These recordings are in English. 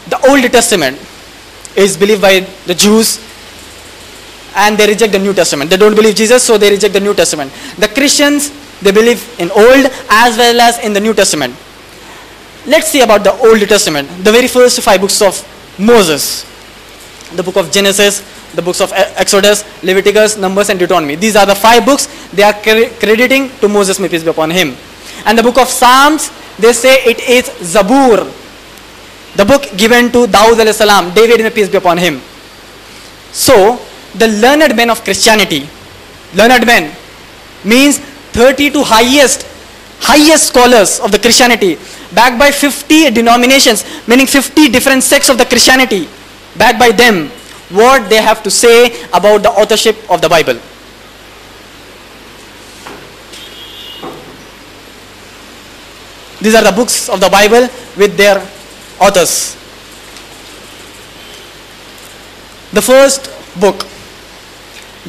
The Old Testament is believed by the Jews, and they reject the New Testament. They don't believe Jesus, so they reject the New Testament. The Christians, they believe in Old as well as in the New Testament. Let's see about the Old Testament. The very first 5 books of Moses. The book of Genesis, the books of Exodus, Leviticus, Numbers and Deuteronomy. These are the 5 books they are crediting to Moses, may peace be upon him. And the book of Psalms, they say it is Zabur, the book given to Dawud alayhi salam, David, may peace be upon him. So, the learned men of Christianity, learned men means 32 highest scholars of the Christianity, backed by 50 denominations, meaning 50 different sects of the Christianity, backed by them, what they have to say about the authorship of the Bible. These are the books of the Bible with their authors. The first book,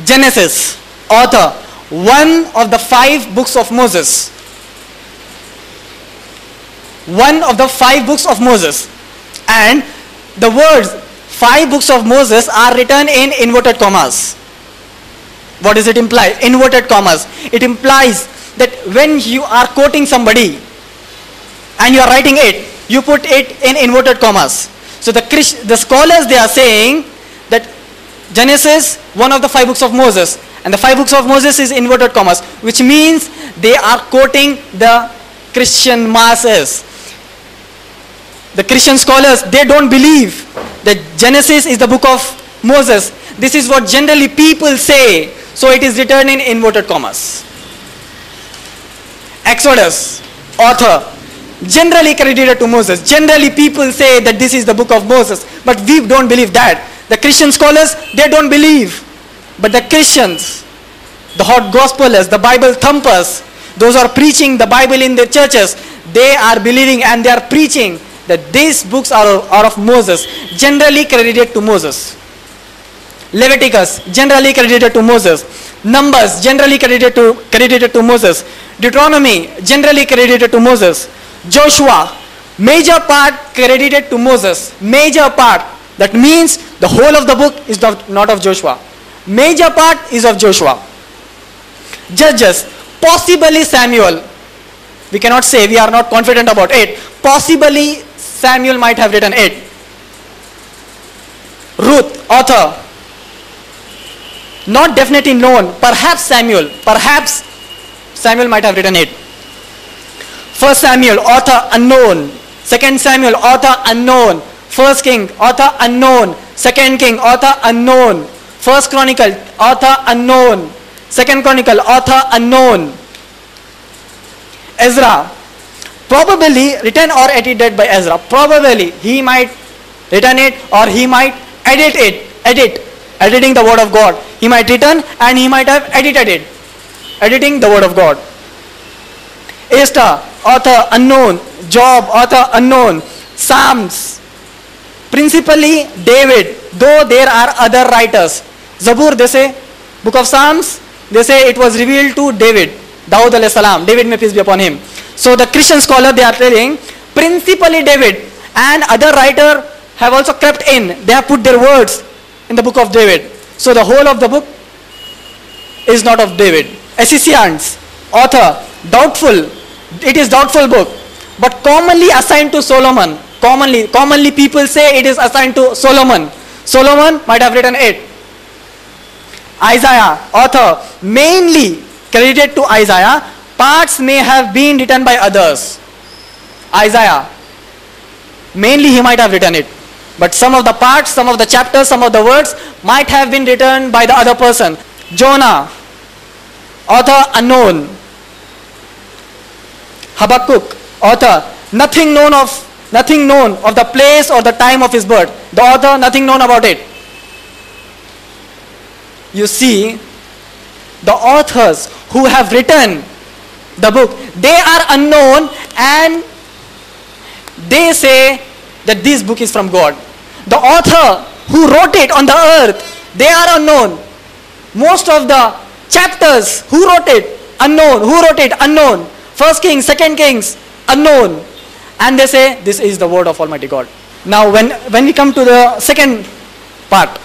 Genesis, author, one of the 5 books of Moses. One of the 5 books of Moses. And the words 5 books of Moses are written in inverted commas. What does it imply? Inverted commas. It implies that when you are quoting somebody and you are writing it, you put it in inverted commas. So the scholars, they are saying that Genesis, one of the 5 books of Moses, and the 5 books of Moses is inverted commas, which means they are quoting the Christian masses. The Christian scholars, they don't believe that Genesis is the book of Moses. This is what generally people say, so it is written in inverted commas. Exodus, author, generally credited to Moses. Generally people say that this is the book of Moses, but we don't believe that. The Christian scholars, they don't believe. But the Christians, the hot gospelers, the Bible thumpers, those who are preaching the Bible in their churches, they are believing and they are preaching that these books are of Moses, generally credited to Moses. Leviticus, generally credited to Moses. Numbers, generally credited to Moses. Deuteronomy, generally credited to Moses. Joshua, major part credited to Moses. Major part. That means the whole of the book is not of Joshua. Major part is of Joshua. Judges, possibly Samuel. We cannot say, we are not confident about it. Possibly Samuel might have written it. Ruth, author, not definitely known. Perhaps Samuel might have written it. First Samuel, author unknown. Second Samuel, author unknown. First King, author unknown. Second King, author unknown. First Chronicle, author unknown. Second Chronicle, author unknown. Ezra, probably written or edited by Ezra. Probably he might written it or he might edit it. Editing the word of God. He might written and he might have edited it. Editing the word of God. Esther, author unknown. Job, author unknown. Psalms, principally David, though there are other writers. Zabur, they say, book of Psalms, they say it was revealed to David, Dawud alayhi salam, David may peace be upon him. So the Christian scholar, they are telling, principally David, and other writer have also crept in, they have put their words in the book of David. So the whole of the book is not of David. Escipius, author, doubtful, it is doubtful book, but commonly assigned to Solomon. Commonly people say it is assigned to Solomon. Solomon might have written it. Isaiah, author, mainly credited to Isaiah. Parts may have been written by others. Isaiah, mainly he might have written it. But some of the parts, some of the chapters, some of the words might have been written by the other person. Jonah, author unknown. Habakkuk, author, nothing known of the place or the time of his birth. The author, nothing known about it. You see, the authors who have written the book, they are unknown and they say that this book is from God. The author who wrote it on the earth, they are unknown. Most of the chapters, who wrote it? Unknown. Who wrote it? Unknown. First Kings, Second Kings, unknown. And they say this is the word of Almighty God. Now when we come to the second part,